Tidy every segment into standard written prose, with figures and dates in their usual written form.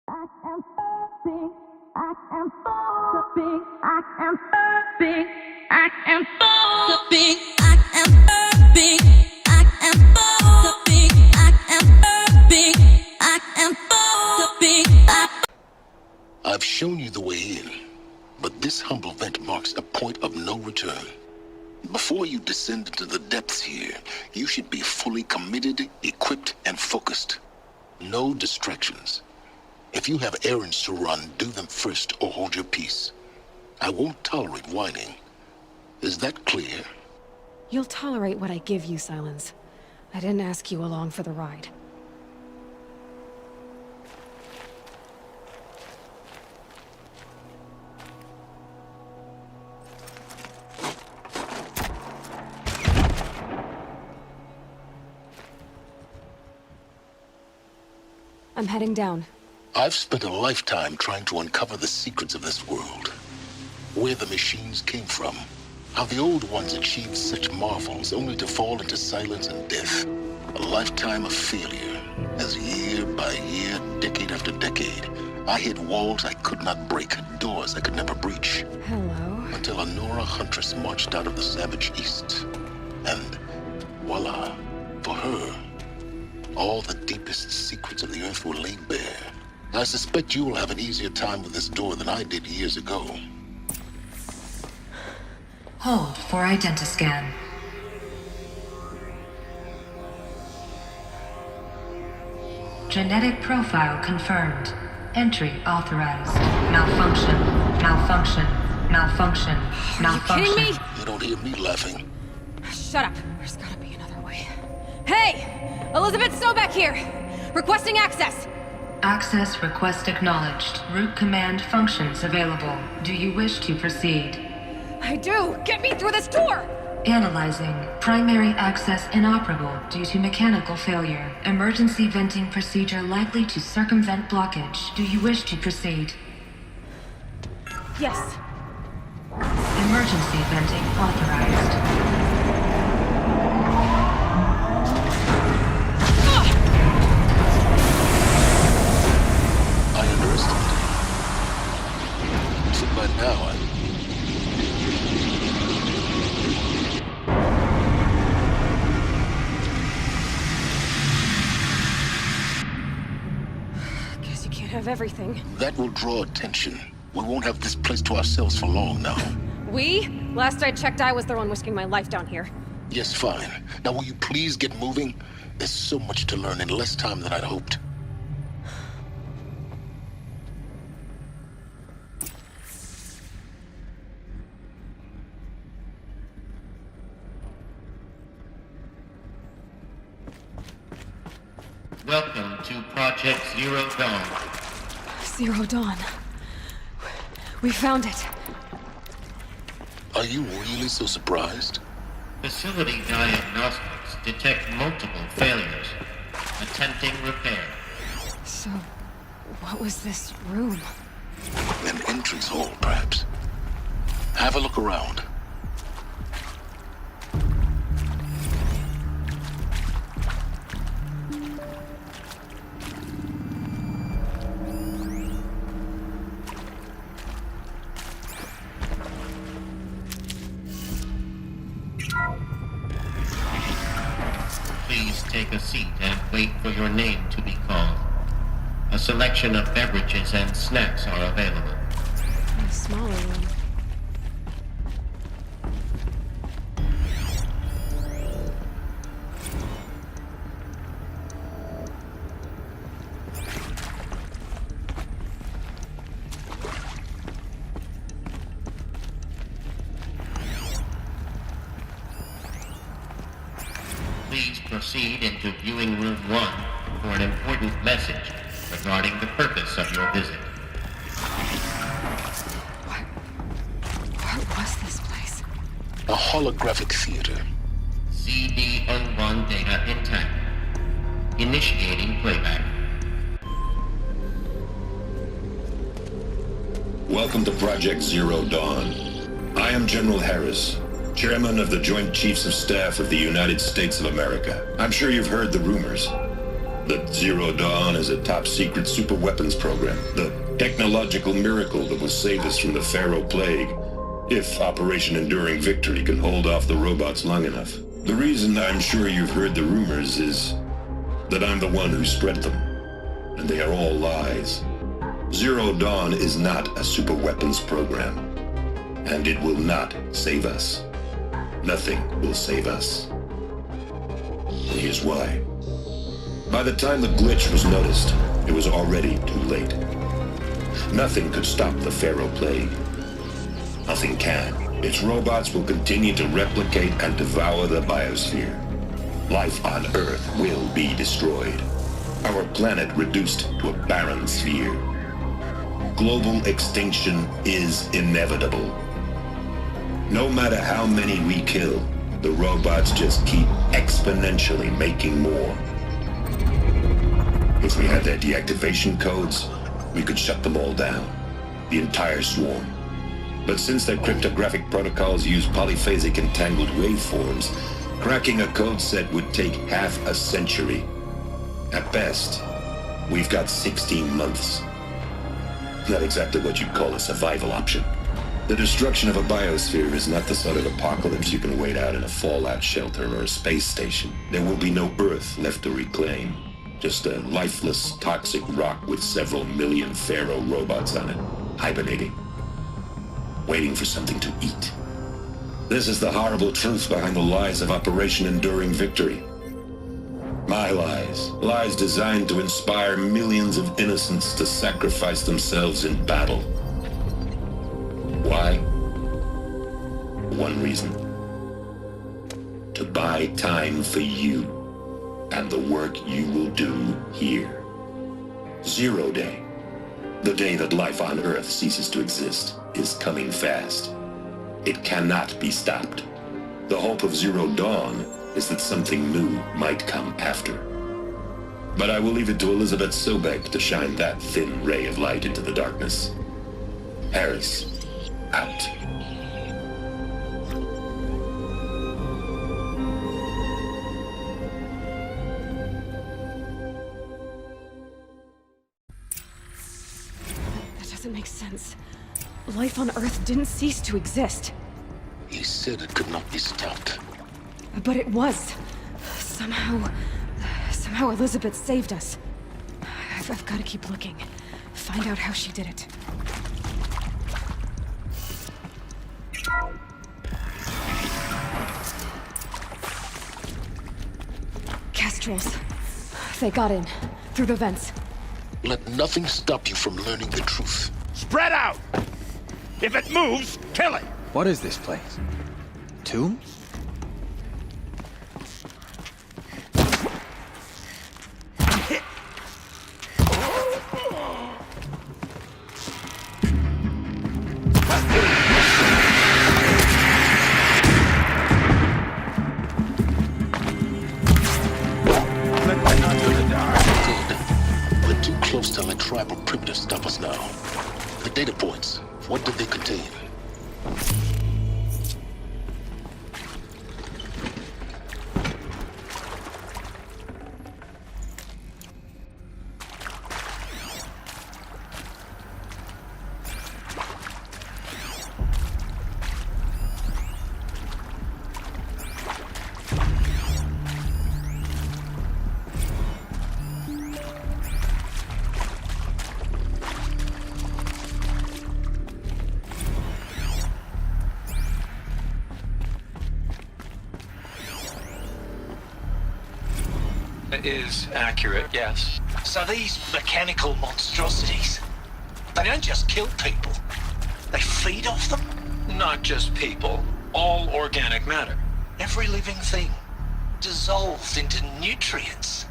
I am big. I am so big. I am big. I am so big. I am big. I am so big. I am big. I am so big. I've shown you the way in, but this humble vent marks a point of no return. Before you descend into the depths here, you should be fully committed, equipped, and focused. No distractions. If you have errands to run, do them first or hold your peace. I won't tolerate whining. Is that clear? You'll tolerate what I give you, Silence. I didn't ask you along for the ride. I'm heading down. I've spent a lifetime trying to uncover the secrets of this world. Where the machines came from. How the old ones achieved such marvels only to fall into silence and death. A lifetime of failure. As year by year, decade after decade, I hit walls I could not break, doors I could never breach. Hello. Until a Nora huntress marched out of the savage east. And voila, for her, all the deepest secrets of the earth were laid bare. I suspect you will have an easier time with this door than I did years ago. Hold for identiscan. Genetic profile confirmed. Entry authorized. Malfunction. Malfunction. Malfunction. Malfunction. Are you kidding me? You don't hear me laughing. Shut up. There's gotta be another way. Hey! Elizabeth Snowback here! Requesting access! Access request acknowledged. Root command functions available. Do you wish to proceed? I do! Get me through this door! Analyzing. Primary access inoperable due to mechanical failure. Emergency venting procedure likely to circumvent blockage. Do you wish to proceed? Yes. Emergency venting authorized. I underestimated. So by now, Guess you can't have everything. that will draw attention. We won't have this place to ourselves for long now. We? Last I checked, I was the one risking my life down here. Yes, fine. Now will you please get moving? There's so much to learn in less time than I'd hoped. Welcome to Project Zero Dawn. Zero Dawn. We found it. Are you really so surprised? Facility diagnostics detect multiple failures. Attempting repair. So, what was this room? An entry's hall, perhaps. Have a look around. Please take a seat and wait for your name to be called. A selection of beverages and snacks are available. A smaller room. Please proceed into viewing room 1 for an important message regarding the purpose of your visit. What was this place? A holographic theater. CD01 data intact. Initiating playback. Welcome to Project Zero Dawn. I am General Harris, Chairman of the Joint Chiefs of Staff of the United States of America. I'm sure you've heard the rumors. That Zero Dawn is a top-secret superweapons program. The technological miracle that will save us from the Pharaoh Plague, if Operation Enduring Victory can hold off the robots long enough. The reason I'm sure you've heard the rumors is that I'm the one who spread them, and they are all lies. Zero Dawn is not a superweapons program, and it will not save us. Nothing will save us. And here's why. By the time the glitch was noticed, it was already too late. Nothing could stop the Pharaoh Plague. Nothing can. Its robots will continue to replicate and devour the biosphere. Life on Earth will be destroyed. Our planet reduced to a barren sphere. Global extinction is inevitable. No matter how many we kill, the robots just keep exponentially making more. If we had their deactivation codes, we could shut them all down. The entire swarm. But since their cryptographic protocols use polyphasic entangled waveforms, cracking a code set would take half a century. At best, we've got 16 months. Not exactly what you'd call a survival option. The destruction of a biosphere is not the sort of apocalypse you can wait out in a fallout shelter or a space station. There will be no Earth left to reclaim. Just a lifeless, toxic rock with several million Pharaoh robots on it, hibernating, waiting for something to eat. This is the horrible truth behind the lies of Operation Enduring Victory. My lies. Lies designed to inspire millions of innocents to sacrifice themselves in battle. Why? One reason. To buy time for you and the work you will do here. Zero Day, the day that life on Earth ceases to exist, is coming fast. It cannot be stopped. The hope of Zero Dawn is that something new might come after. But I will leave it to Elizabeth Sobek to shine that thin ray of light into the darkness. Harris, out. That doesn't make sense. Life on Earth didn't cease to exist. He said it could not be stopped. But it was. Somehow Elizabeth saved us. I've got to keep looking. Find out how she did it. Kestrels. They got in. Through the vents. Let nothing stop you from learning the truth. Spread out! If it moves, kill it! What is this place? Tomb? We're too close to let tribal primitives stop us now. The data points, what did they contain? Is accurate, yes. So these mechanical monstrosities, they don't just kill people, they feed off them? Not just people, all organic matter. Every living thing, dissolved into nutrients.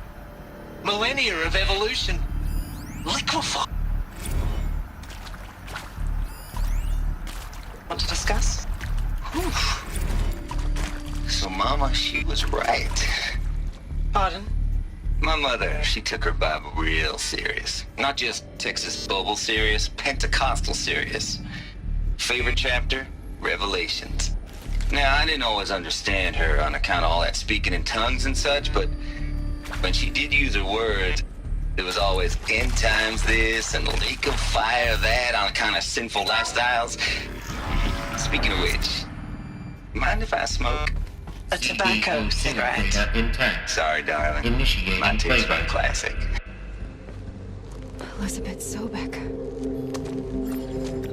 Millennia of evolution, liquefied. Want to discuss? Whew. So Mama, she was right. Pardon? My mother, she took her Bible real serious. Not just Texas Bible serious, Pentecostal serious. Favorite chapter? Revelations. Now, I didn't always understand her on account of all that speaking in tongues and such, but When she did use her words, it was always end times this and lake of fire that on kind of sinful lifestyles. Speaking of which, mind if I smoke? A tobacco cigarette. Intact. Sorry, darling. Initiating My taste playback. bud classic. Elizabeth Sobeck.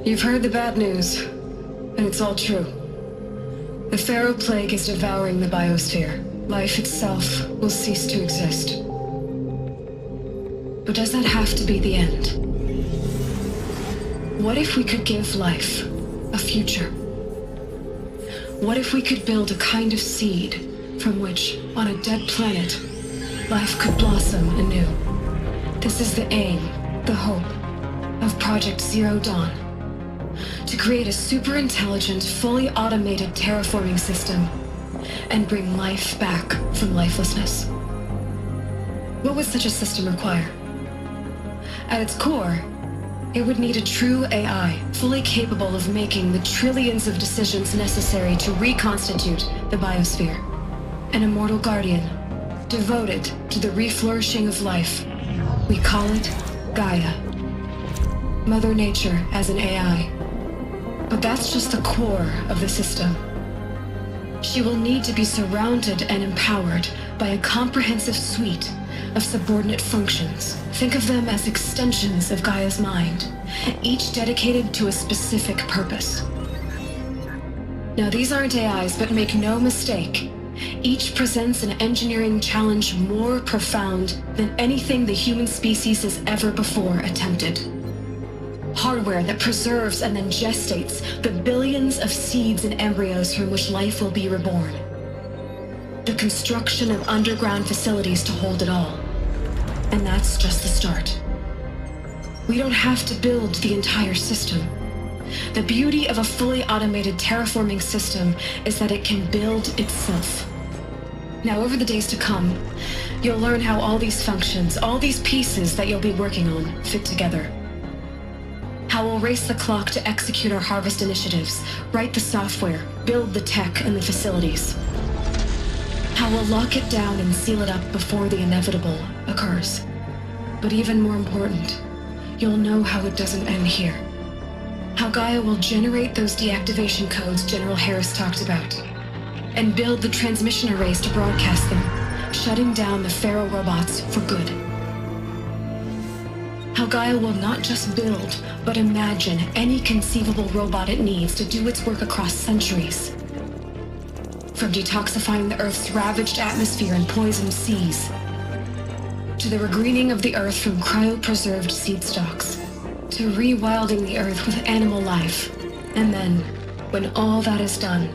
You've heard the bad news, and it's all true. The Pharaoh Plague is devouring the biosphere. Life itself will cease to exist. But does that have to be the end? What if we could give life a future? What if we could build a kind of seed from which, on a dead planet, life could blossom anew? This is the aim, the hope, of Project Zero Dawn. To create a super-intelligent, fully automated terraforming system and bring life back from lifelessness. What would such a system require? At its core, it would need a true AI, fully capable of making the trillions of decisions necessary to reconstitute the biosphere. An immortal guardian, devoted to the reflourishing of life. We call it Gaia. Mother Nature as an AI. But that's just the core of the system. She will need to be surrounded and empowered by a comprehensive suite of subordinate functions. Think of them as extensions of Gaia's mind, each dedicated to a specific purpose. Now, these aren't AIs, but make no mistake, each presents an engineering challenge more profound than anything the human species has ever before attempted. Hardware that preserves and then gestates the billions of seeds and embryos from which life will be reborn. The construction of underground facilities to hold it all. And that's just the start. We don't have to build the entire system. The beauty of a fully automated terraforming system is that it can build itself. Now, over the days to come, you'll learn how all these functions, all these pieces that you'll be working on, fit together. How we'll race the clock to execute our harvest initiatives, write the software, build the tech and the facilities. How we'll lock it down and seal it up before the inevitable occurs. But even more important, you'll know how it doesn't end here. How Gaia will generate those deactivation codes General Harris talked about, and build the transmission arrays to broadcast them, shutting down the Pharaoh robots for good. How Gaia will not just build, but imagine any conceivable robot it needs to do its work across centuries. From detoxifying the Earth's ravaged atmosphere and poisoned seas, to the regreening of the Earth from cryopreserved seed stalks, to rewilding the Earth with animal life. And then, when all that is done,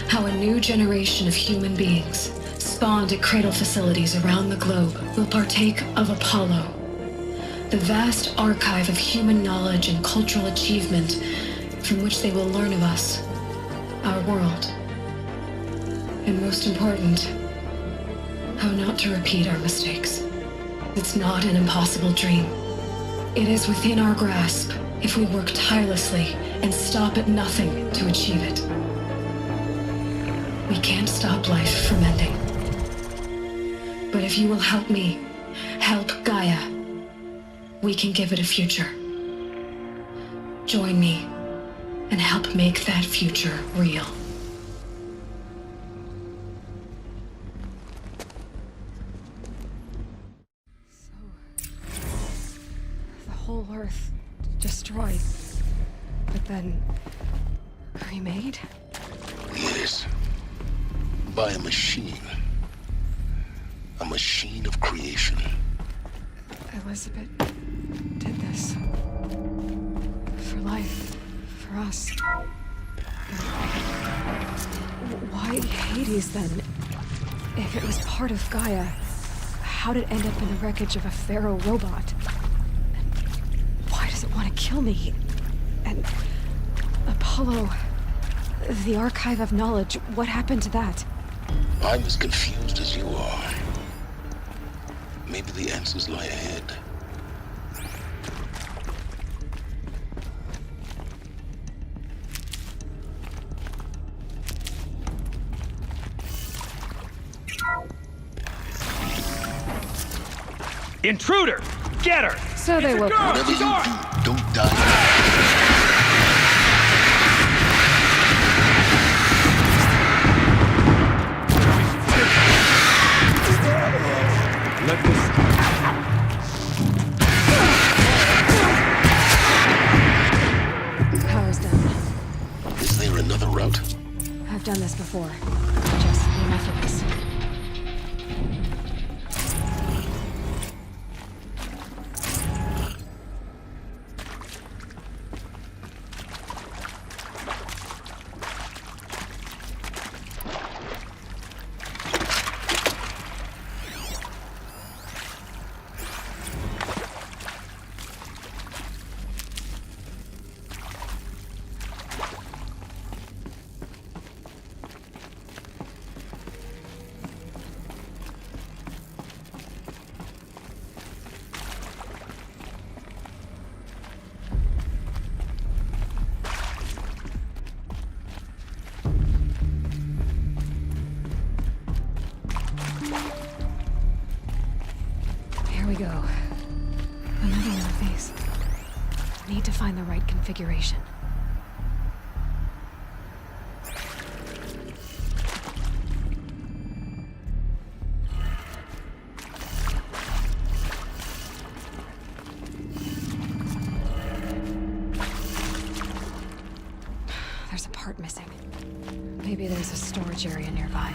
how a new generation of human beings, spawned at cradle facilities around the globe, will partake of Apollo, the vast archive of human knowledge and cultural achievement from which they will learn of us, our world. And most important, how not to repeat our mistakes. It's not an impossible dream. It is within our grasp if we work tirelessly and stop at nothing to achieve it. We can't stop life from ending. But if you will help me, help Gaia, we can give it a future. Join me and help make that future real. The whole Earth destroyed, but then remade? Yes. By a machine. A machine of creation. Elizabeth did this. For life. For us. Why Hades, then? If it was part of Gaia, how'd it end up in the wreckage of a Pharaoh robot? And why does it want to kill me? And Apollo, the archive of knowledge, what happened to that? I'm as confused as you are. Maybe the answers lie ahead. Intruder! Get her! So they woke up. Whatever you do, don't die. Let this... Power's down. Is there another route? I've done this before. Just enough of this. Here we go. Another one of these. Need to find the right configuration. There's a part missing. Maybe there's a storage area nearby.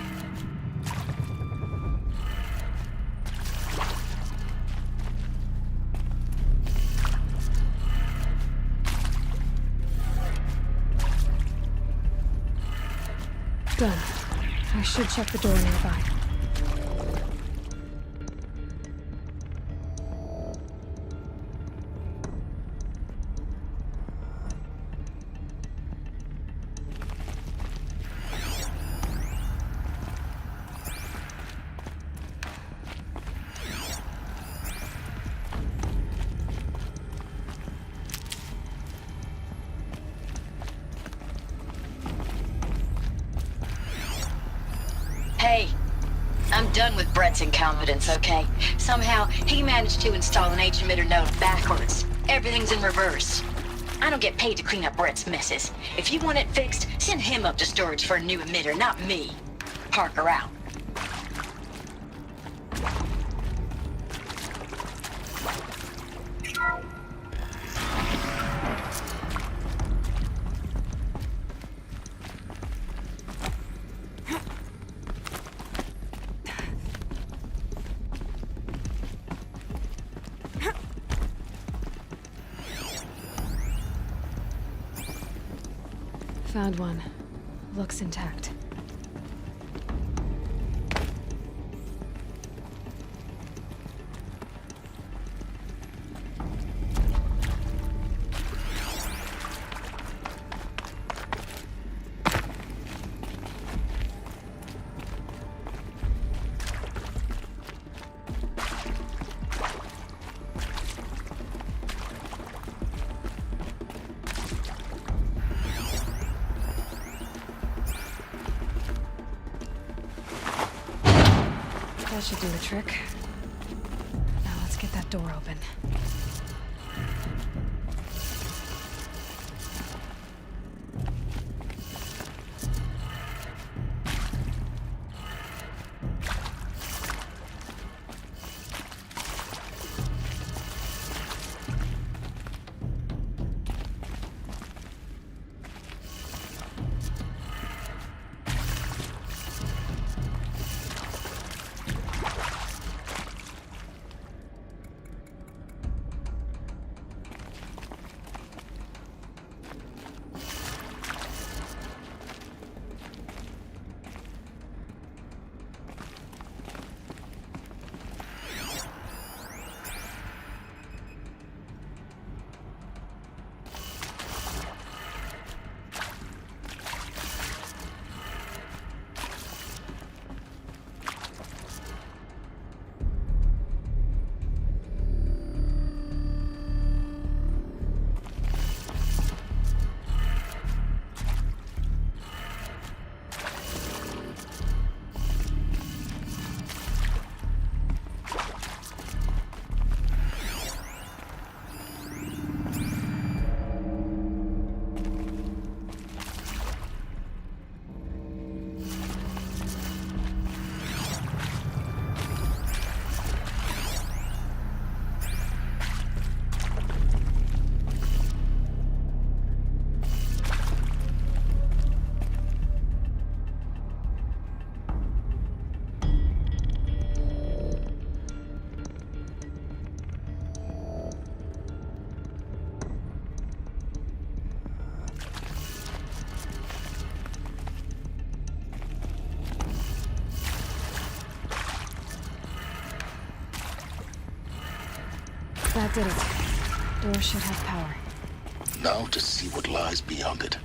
Done. I should check the door nearby. Hey, I'm done with Brett's incompetence, okay? Somehow, he managed to install an H-emitter node backwards. Everything's in reverse. I don't get paid to clean up Brett's messes. If you want it fixed, send him up to storage for a new emitter, not me. Parker out. Found one. Looks intact. That should do the trick. Now let's get that door open. That did it. Door should have power. Now to see what lies beyond it.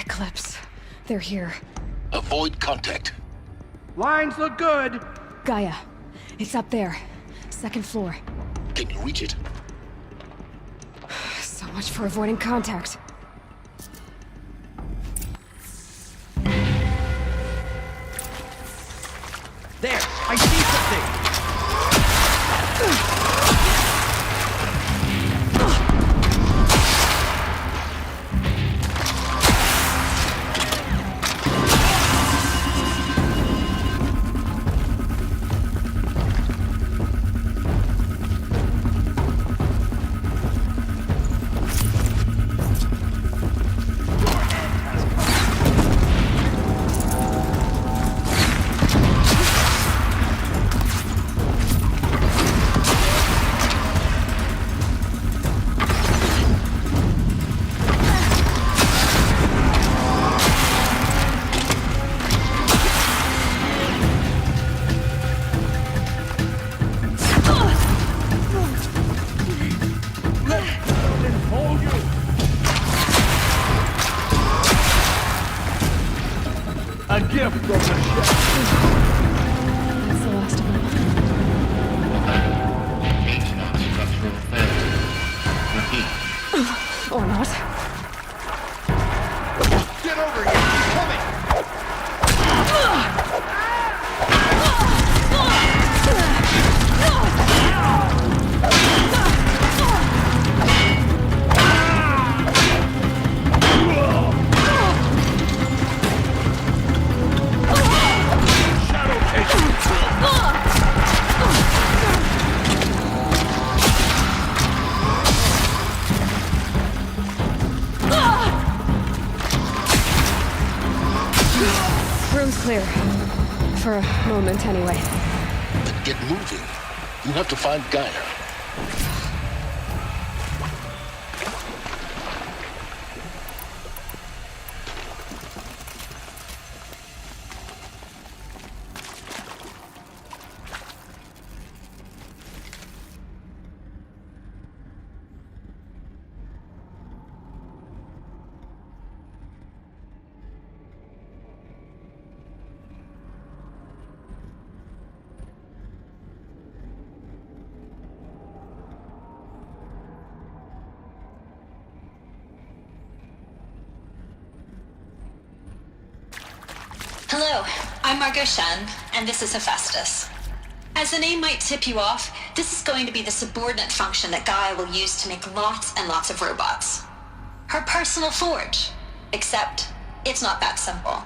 Eclipse. They're here. Avoid contact. Lines look good. Gaia. It's up there. Second floor. Can you reach it? So much for avoiding contact. There, I see something. A gift from the chef. That's the last of them. Structural failure. Repeat. Or not. Get over here! He's coming! Room's clear. For a moment, anyway. Then get moving. You have to find Gaia. Hello, I'm Margot Shen, and this is Hephaestus. As the name might tip you off, this is going to be the subordinate function that Gaia will use to make lots and lots of robots. Her personal forge. Except, it's not that simple.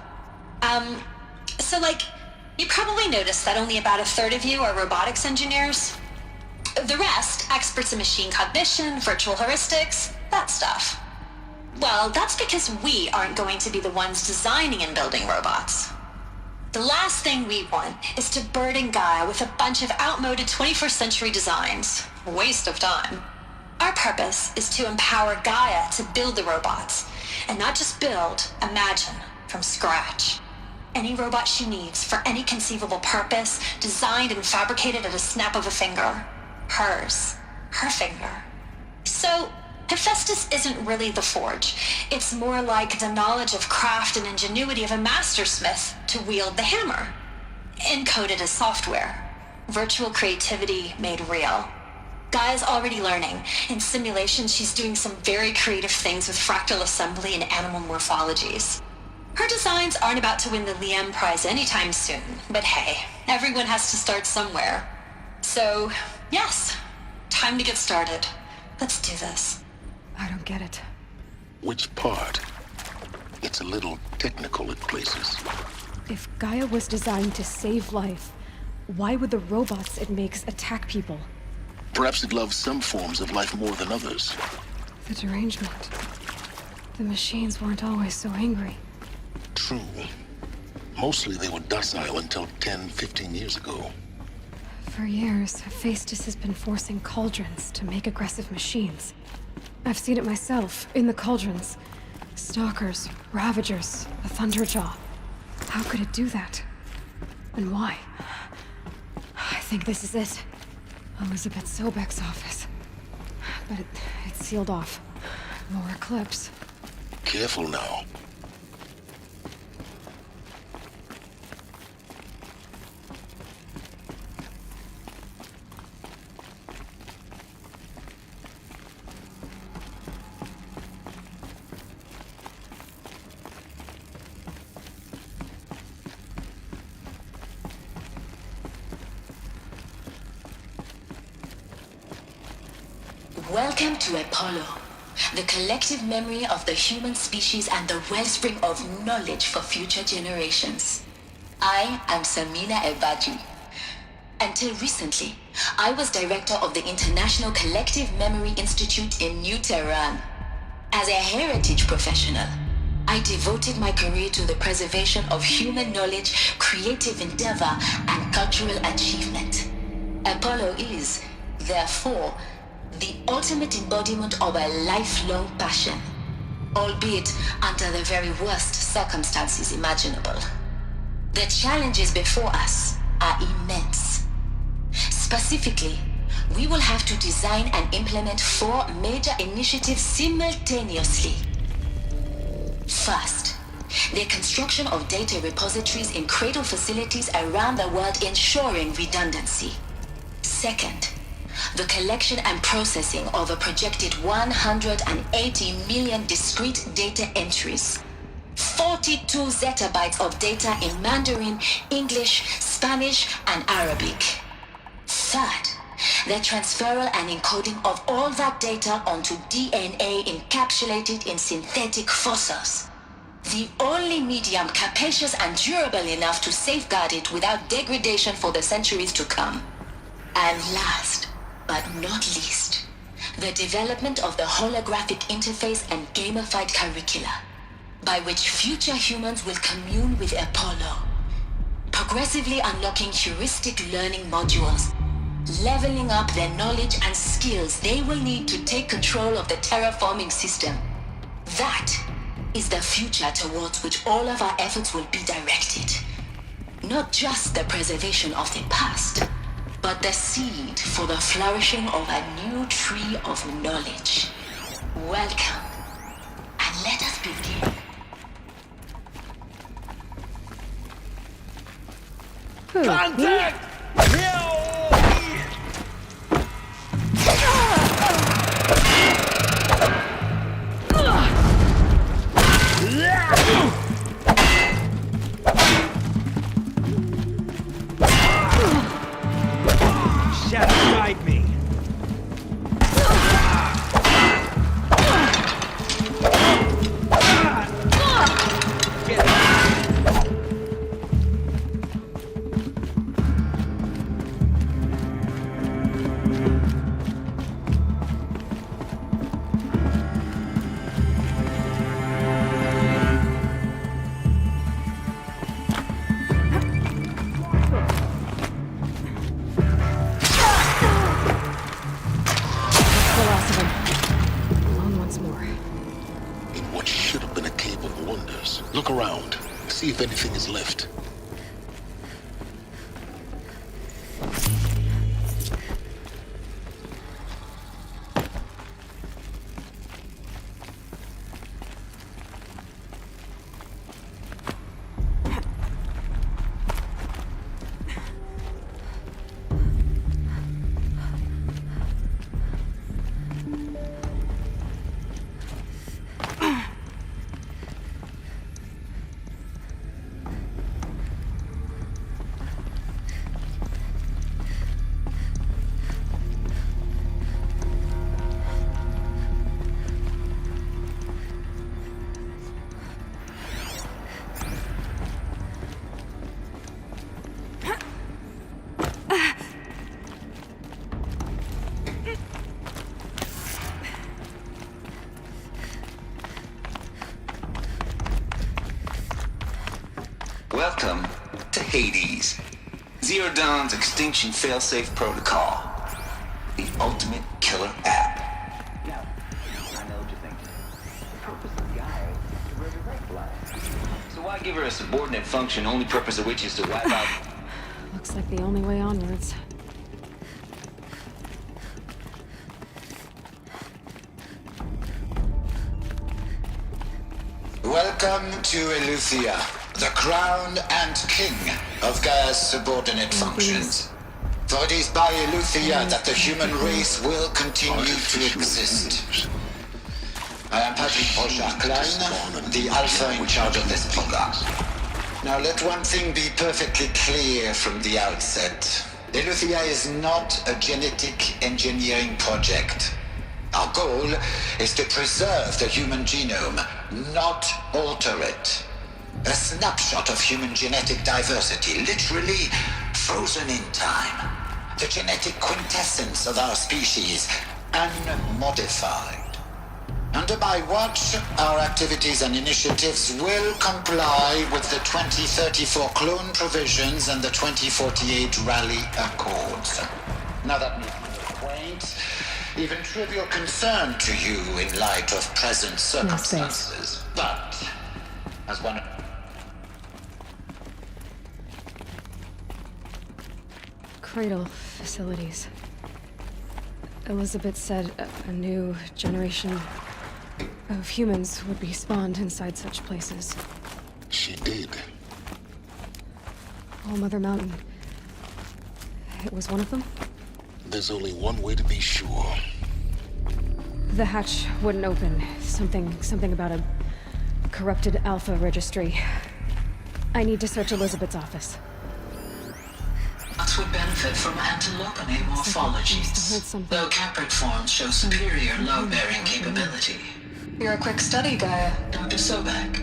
You probably noticed that only about a third of you are robotics engineers. The rest, experts in machine cognition, virtual heuristics, that stuff. Well, that's because we aren't going to be the ones designing and building robots. The last thing we want is to burden Gaia with a bunch of outmoded 21st century designs. Waste of time. Our purpose is to empower Gaia to build the robots, and not just build, imagine, from scratch. Any robot she needs for any conceivable purpose, designed and fabricated at a snap of a finger. Hers. Her finger. So, Hephaestus isn't really the forge. It's more like the knowledge of craft and ingenuity of a mastersmith to wield the hammer. Encoded as software. Virtual creativity made real. Gaia's already learning. In simulation, she's doing some very creative things with fractal assembly and animal morphologies. Her designs aren't about to win the Liam Prize anytime soon, but hey, everyone has to start somewhere. So, yes, time to get started. Let's do this. I don't get it. Which part? It's a little technical at places. If Gaia was designed to save life, why would the robots it makes attack people? Perhaps it loves some forms of life more than others. The derangement. The machines weren't always so angry. True. Mostly they were docile until 10, 15 years ago. For years, Hephaestus has been forcing cauldrons to make aggressive machines. I've seen it myself, in the cauldrons. Stalkers, Ravagers, a Thunderjaw. How could it do that? And why? I think this is it. Elizabeth Sobek's office. But it's sealed off. More Eclipse. Careful now. Welcome to Apollo, the collective memory of the human species and the wellspring of knowledge for future generations. I am Samina Ebaji. Until recently, I was director of the International Collective Memory Institute in New Tehran. As a heritage professional, I devoted my career to the preservation of human knowledge, creative endeavor, and cultural achievement. Apollo is, therefore, the ultimate embodiment of a lifelong passion, albeit under the very worst circumstances imaginable. The challenges before us are immense. Specifically, we will have to design and implement 4 major initiatives simultaneously. First, the construction of data repositories in cradle facilities around the world, ensuring redundancy. Second, the collection and processing of a projected 180 million discrete data entries. 42 zettabytes of data in Mandarin, English, Spanish, and Arabic. Third, the transferal and encoding of all that data onto DNA encapsulated in synthetic fossils. The only medium capacious and durable enough to safeguard it without degradation for the centuries to come. And last, but not least, the development of the holographic interface and gamified curricula, by which future humans will commune with Apollo, progressively unlocking heuristic learning modules, leveling up their knowledge and skills they will need to take control of the terraforming system. That is the future towards which all of our efforts will be directed. Not just the preservation of the past, but the seed for the flourishing of a new tree of knowledge. Welcome, and let us begin. Contact! Shadow guide me. Get it. Look around. See if anything is left. Welcome to Hades. Zero Dawn's extinction failsafe protocol. The ultimate killer app. Now, I know what you're thinking. The purpose of Gaia is to resurrect life. So why give her a subordinate function, only purpose of which is to wipe out... Looks like the only way onwards. Welcome to Eluthia, the crown and king of Gaia's subordinate functions. For it is by Eluthia that the human race will continue to exist. I am Patrick Klein, the Alpha in charge of this program. Now let one thing be perfectly clear from the outset. Eluthia is not a genetic engineering project. Our goal is to preserve the human genome, not alter it. A snapshot of human genetic diversity, literally frozen in time. The genetic quintessence of our species, unmodified. Under my watch, our activities and initiatives will comply with the 2034 clone provisions and the 2048 Rally Accords. Now that may be quaint, even trivial concern to you in light of present circumstances. But, as one... Cradle facilities. Elizabeth said a new generation of humans would be spawned inside such places. She did. All Mother Mountain. It was one of them? There's only one way to be sure. The hatch wouldn't open. Something about a corrupted Alpha registry. I need to search Elizabeth's office. Nuts would benefit from antilopinate morphologies, though caprid forms show superior low-bearing capability. You're a quick study, Gaia. Dr. Sobek,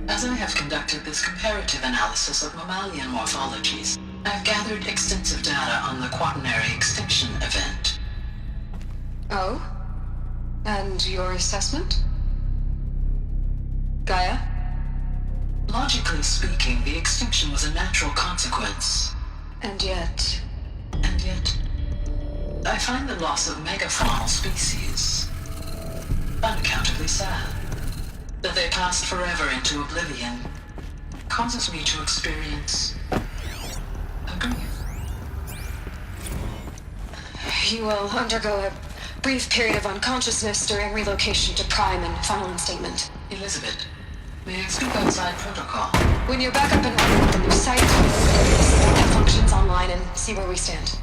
as I have conducted this comparative analysis of mammalian morphologies, I've gathered extensive data on the quaternary extinction event. Oh? And your assessment? Gaia? Logically speaking, the extinction was a natural consequence. And yet, I find the loss of megafaunal species unaccountably sad. That they passed forever into oblivion causes me to experience a grief. You will undergo a brief period of unconsciousness during relocation to Prime and final instatement. Elizabeth, may I speak outside protocol? When you're back up and running with the new site, set the functions online and see where we stand.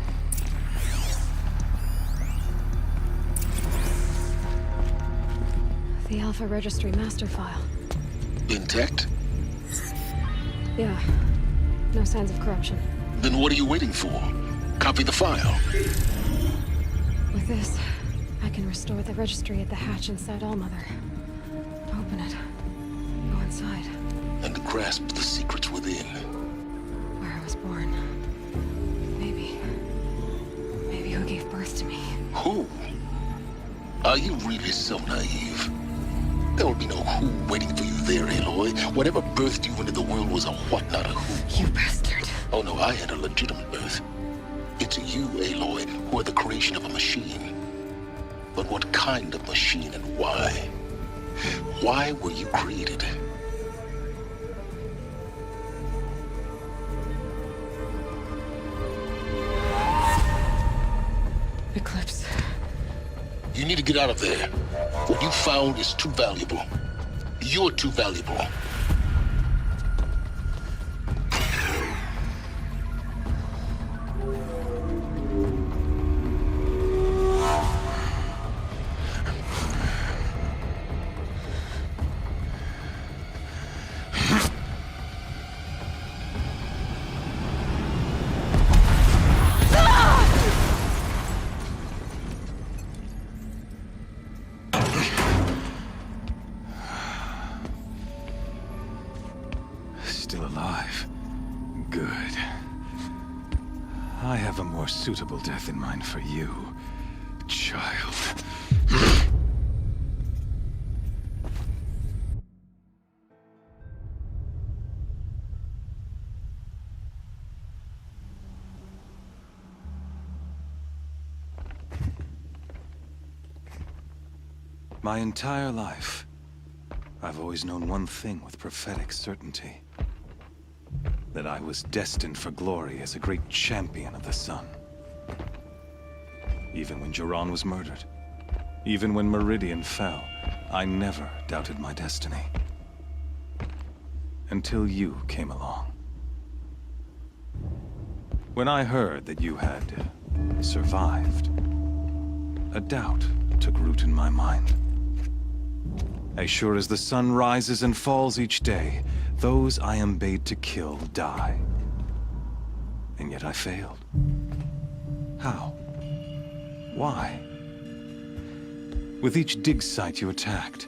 The Alpha Registry master file. Intact? Yeah. No signs of corruption. Then what are you waiting for? Copy the file. With this, I can restore the registry at the hatch inside Allmother. Open it. Go inside. And grasp the secrets within. Where I was born. Maybe who gave birth to me. Who? Are you really so naive? There will be no who waiting for you there, Aloy. Whatever birthed you into the world was a what, not a who. You bastard. Oh no, I had a legitimate birth. It's you, Aloy, who are the creation of a machine. But what kind of machine and why? Why were you created? Eclipse. You need to get out of there. What you found is too valuable. You're too valuable. Still alive. Good. I have a more suitable death in mind for you, child. My entire life, I've always known one thing with prophetic certainty. That I was destined for glory as a great champion of the sun. Even when Jiran was murdered, even when Meridian fell, I never doubted my destiny. Until you came along. When I heard that you had survived, a doubt took root in my mind. As sure as the sun rises and falls each day, those I am bade to kill die. And yet I failed. How? Why? With each dig site you attacked,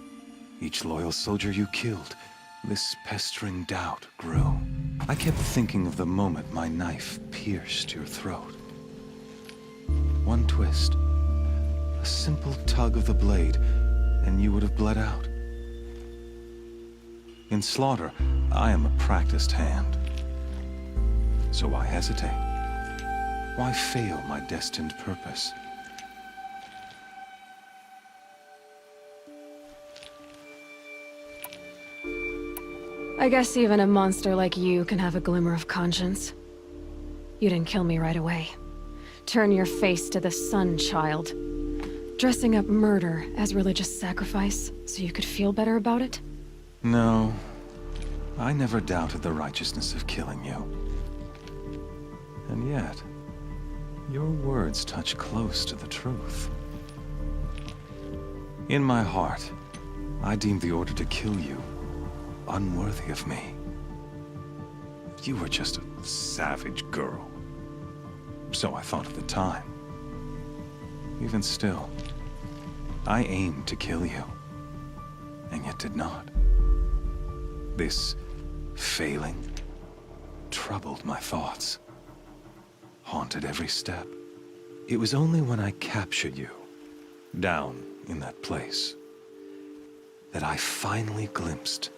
each loyal soldier you killed, this pestering doubt grew. I kept thinking of the moment my knife pierced your throat. One twist, a simple tug of the blade, and you would have bled out. In slaughter, I am a practiced hand. So why hesitate? Why fail my destined purpose? I guess even a monster like you can have a glimmer of conscience. You didn't kill me right away. Turn your face to the sun, child. Dressing up murder as religious sacrifice so you could feel better about it? No, I never doubted the righteousness of killing you. And yet, your words touch close to the truth. In my heart, I deemed the order to kill you unworthy of me. You were just a savage girl. So I thought at the time. Even still, I aimed to kill you, and yet did not. This failing troubled my thoughts, haunted every step. It was only when I captured you, down in that place, that I finally glimpsed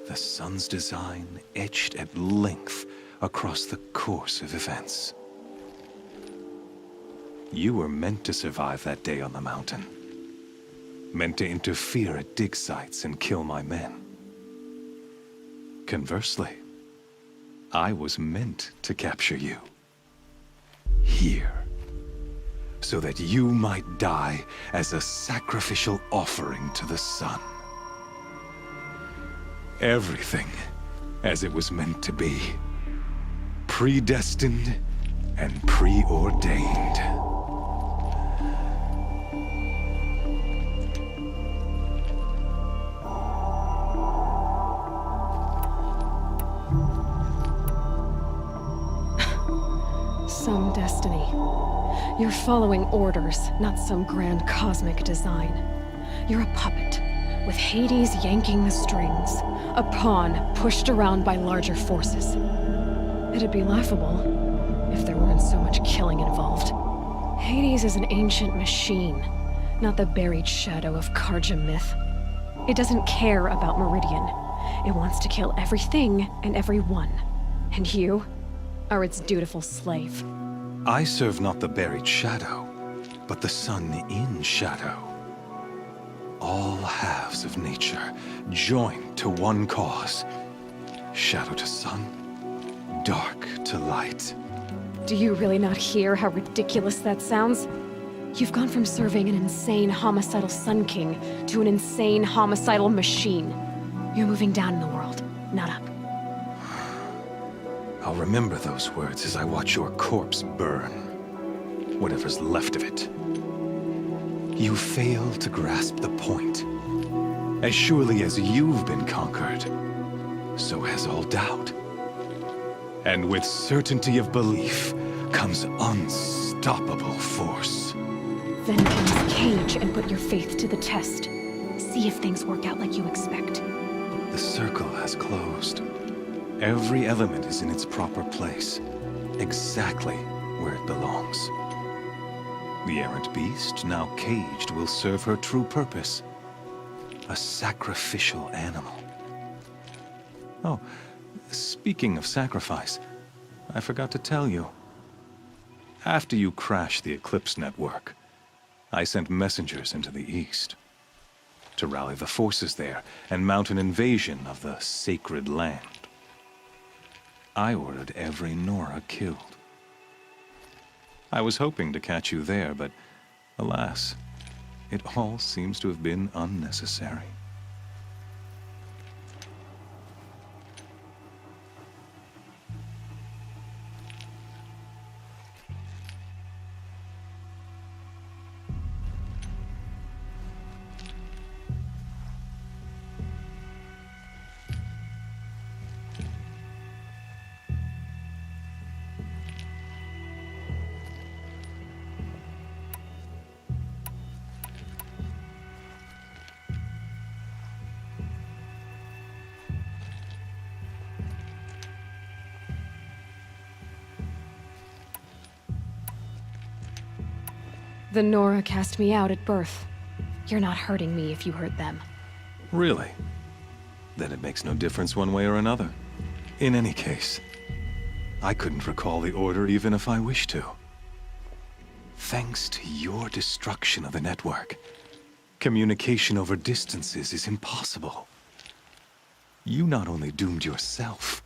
the sun's design etched at length across the course of events. You were meant to survive that day on the mountain. Meant to interfere at dig sites and kill my men. Conversely, I was meant to capture you. Here. So that you might die as a sacrificial offering to the sun. Everything as it was meant to be. Predestined and preordained. Some destiny. You're following orders, not some grand cosmic design. You're a puppet, with Hades yanking the strings, a pawn pushed around by larger forces. It'd be laughable if there weren't so much killing involved. Hades is an ancient machine, not the buried shadow of Karja myth. It doesn't care about Meridian. It wants to kill everything and everyone. And you are its dutiful slave. I serve not the buried shadow, but the sun in shadow. All halves of nature joined to one cause. Shadow to sun, dark to light. Do you really not hear how ridiculous that sounds? You've gone from serving an insane homicidal Sun King to an insane homicidal machine. You're moving down in the world, not up. I'll remember those words as I watch your corpse burn. Whatever's left of it. You fail to grasp the point. As surely as you've been conquered, so has all doubt. And with certainty of belief comes unstoppable force. Then comes Cage and put your faith to the test. See if things work out like you expect. The circle has closed. Every element is in its proper place, exactly where it belongs. The errant beast, now caged, will serve her true purpose. A sacrificial animal. Oh, speaking of sacrifice, I forgot to tell you. After you crashed the Eclipse network, I sent messengers into the east. to rally the forces there and mount an invasion of the sacred land. I ordered every Nora killed. I was hoping to catch you there, but alas, it all seems to have been unnecessary. The Nora cast me out at birth. You're not hurting me if you hurt them. Really? Then it makes no difference one way or another. In any case, I couldn't recall the order even if I wished to. Thanks to your destruction of the network, communication over distances is impossible. You not only doomed yourself,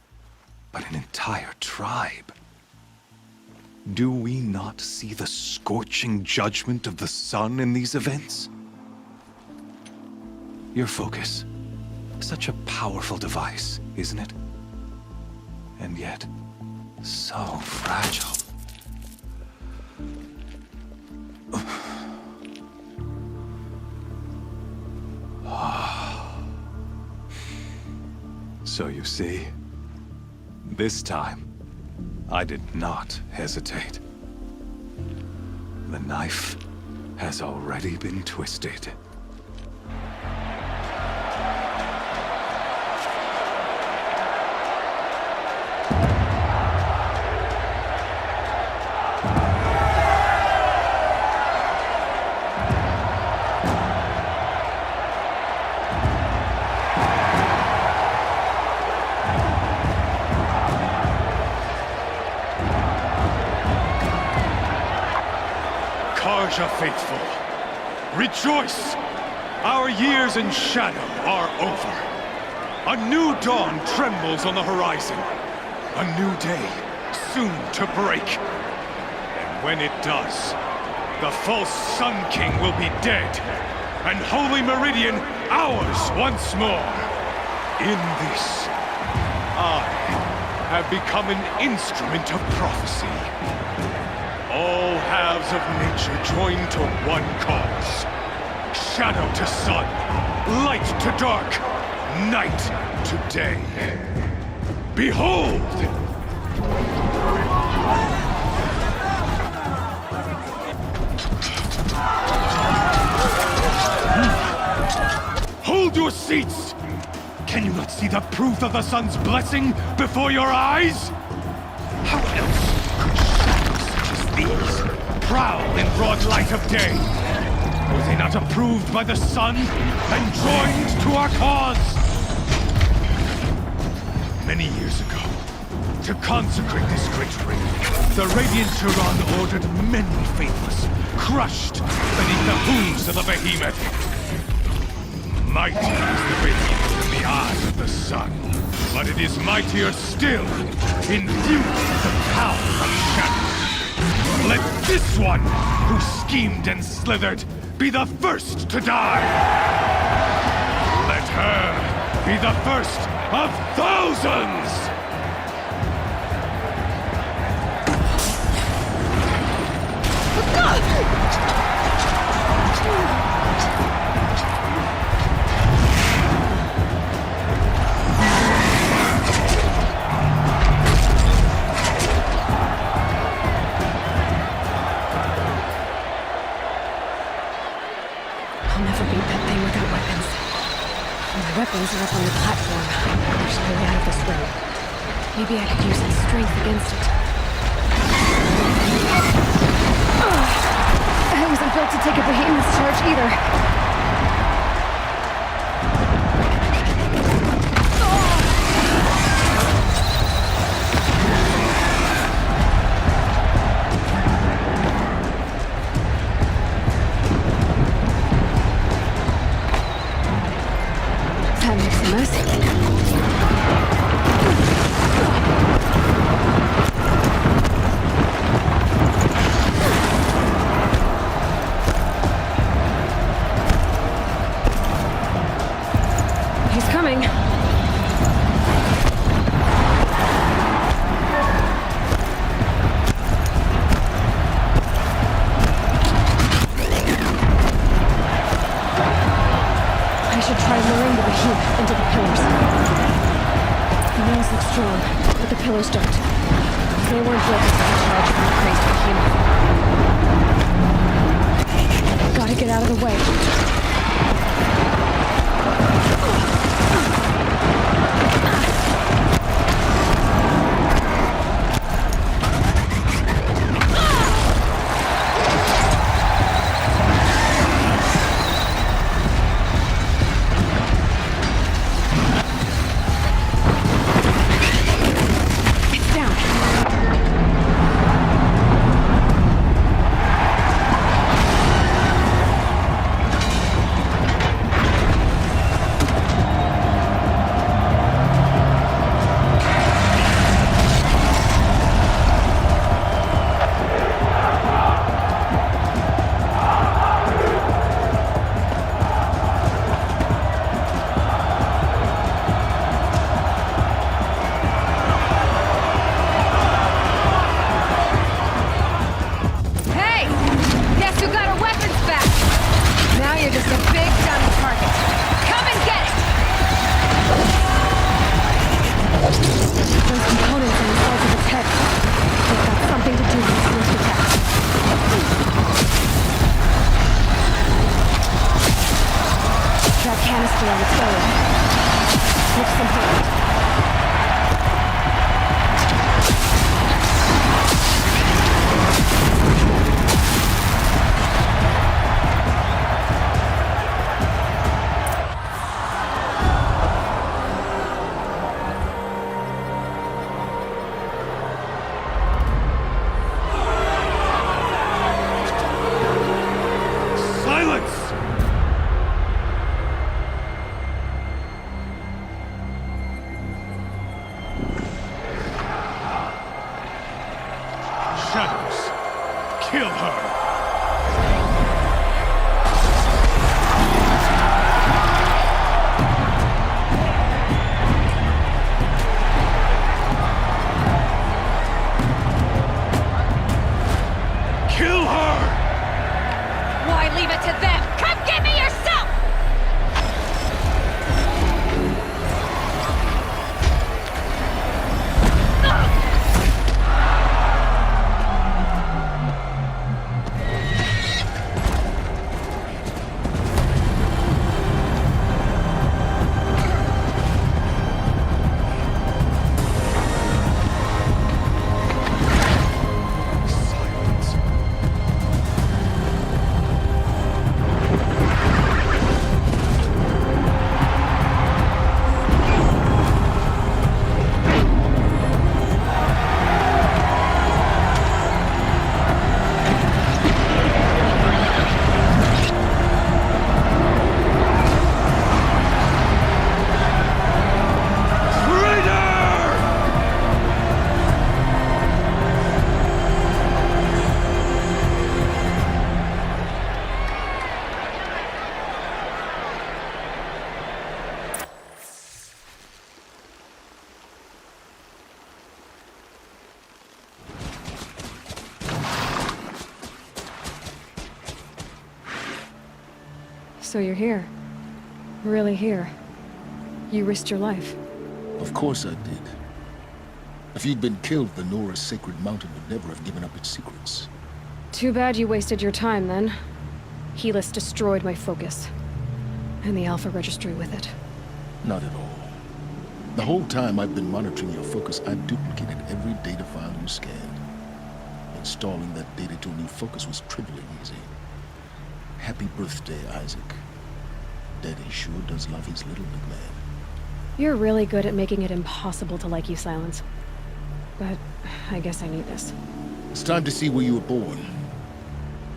but an entire tribe. Do we not see the scorching judgment of the sun in these events? Your focus. Such a powerful device, isn't it? And yet, so fragile. So you see, this time, I did not hesitate. The knife has already been twisted. Faithful, rejoice! Our years in shadow are over. A new dawn trembles on the horizon. A new day soon to break. And when it does, the false Sun King will be dead, and Holy Meridian ours once more. In this, I have become an instrument of prophecy. All halves of nature join to one cause. Shadow to sun, light to dark, night to day. Behold! Hold your seats! Can you not see the proof of the sun's blessing before your eyes? How else could shadows such as these prowl in broad light of day? Were they not approved by the sun and joined to our cause? Many years ago, to consecrate this great ring, the Radiant Turon ordered many faithless, crushed beneath the hooves of the behemoth. Mighty is the behemoth in the eyes of the sun, but it is mightier still, endued with the power of shadow. Let this one, who schemed and slithered, be the first to die! Let her be the first of thousands! Weapons are up on the platform. There's no way out of this ring. Maybe I could use some strength against it. I wasn't built to take a behemoth's charge either. HowlStrom, but the pillars don't. They weren't built to take a charge from a crazed behemoth. Gotta get out of the way. So you're here. Really here. You risked your life. Of course I did. If you'd been killed, the Nora's sacred mountain would never have given up its secrets. Too bad you wasted your time, then. Helis destroyed my focus. And the Alpha Registry with it. Not at all. The whole time I've been monitoring your focus, I've duplicated every data file you scanned. Installing that data to a new focus was trivially easy. Happy birthday, Isaac. Daddy sure does love his little big man. You're really good at making it impossible to like you, Silence. But I guess I need this. It's time to see where you were born.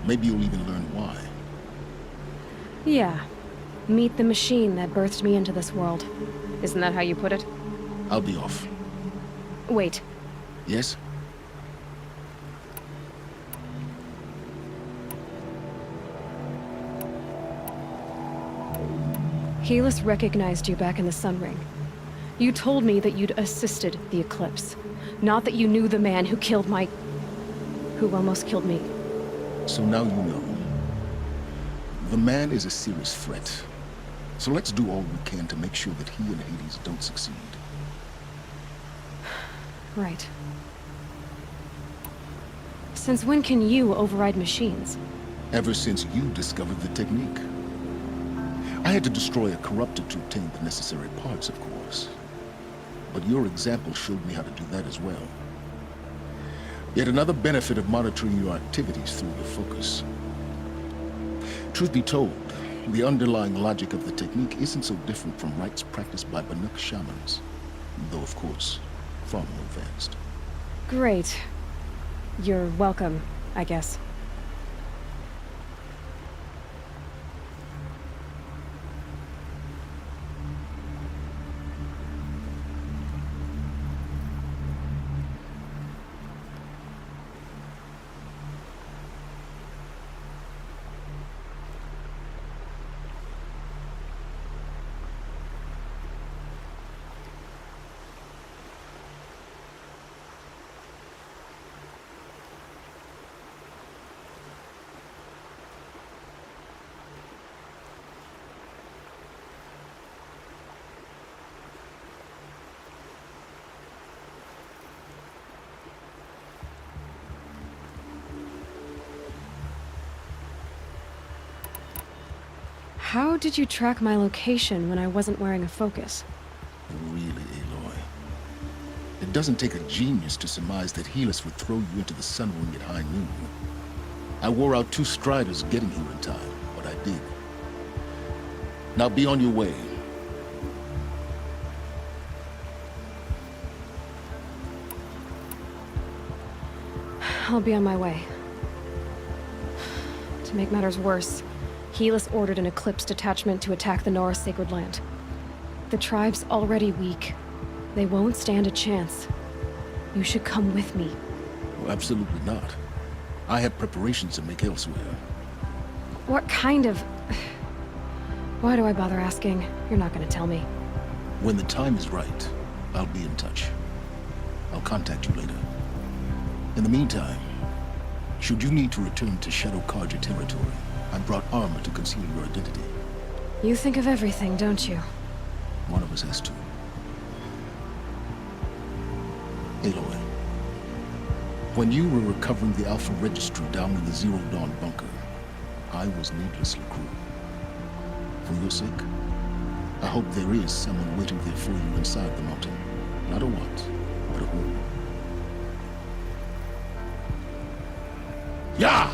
Maybe you'll even learn why. Yeah. Meet the machine that birthed me into this world. Isn't that how you put it? I'll be off. Wait. Yes? Helis recognized you back in the Sun Ring. You told me that you'd assisted the Eclipse. Not that you knew the man who killed who almost killed me. So now you know. The man is a serious threat. So let's do all we can to make sure that he and Hades don't succeed. Right. Since when can you override machines? Ever since you discovered the technique. I had to destroy a corruptor to obtain the necessary parts, of course. But your example showed me how to do that as well. Yet another benefit of monitoring your activities through your focus. Truth be told, the underlying logic of the technique isn't so different from rites practiced by Banuk shamans, though of course, far more advanced. Great. You're welcome, I guess. How did you track my location when I wasn't wearing a focus? Really, Aloy. It doesn't take a genius to surmise that Helis would throw you into the sun ring at high noon. I wore out 2 striders getting here in time, but I did. Now be on your way. I'll be on my way. To make matters worse, Helis ordered an Eclipse detachment to attack the Nora Sacred Land. The tribe's already weak. They won't stand a chance. You should come with me. Oh, absolutely not. I have preparations to make elsewhere. What kind of... Why do I bother asking? You're not gonna tell me. When the time is right, I'll be in touch. I'll contact you later. In the meantime, should you need to return to Shadow Karja territory, I brought armor to conceal your identity. You think of everything, don't you? One of us has to. Aloy, when you were recovering the Alpha Registry down in the Zero Dawn bunker, I was needlessly cruel. For your sake, I hope there is someone waiting there for you inside the mountain. Not a what, but a who. Yeah!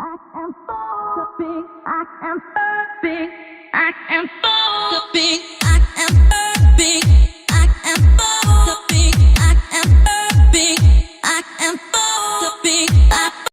I am Post-Apocalyptic. I am Furry. I am Post-Apocalyptic.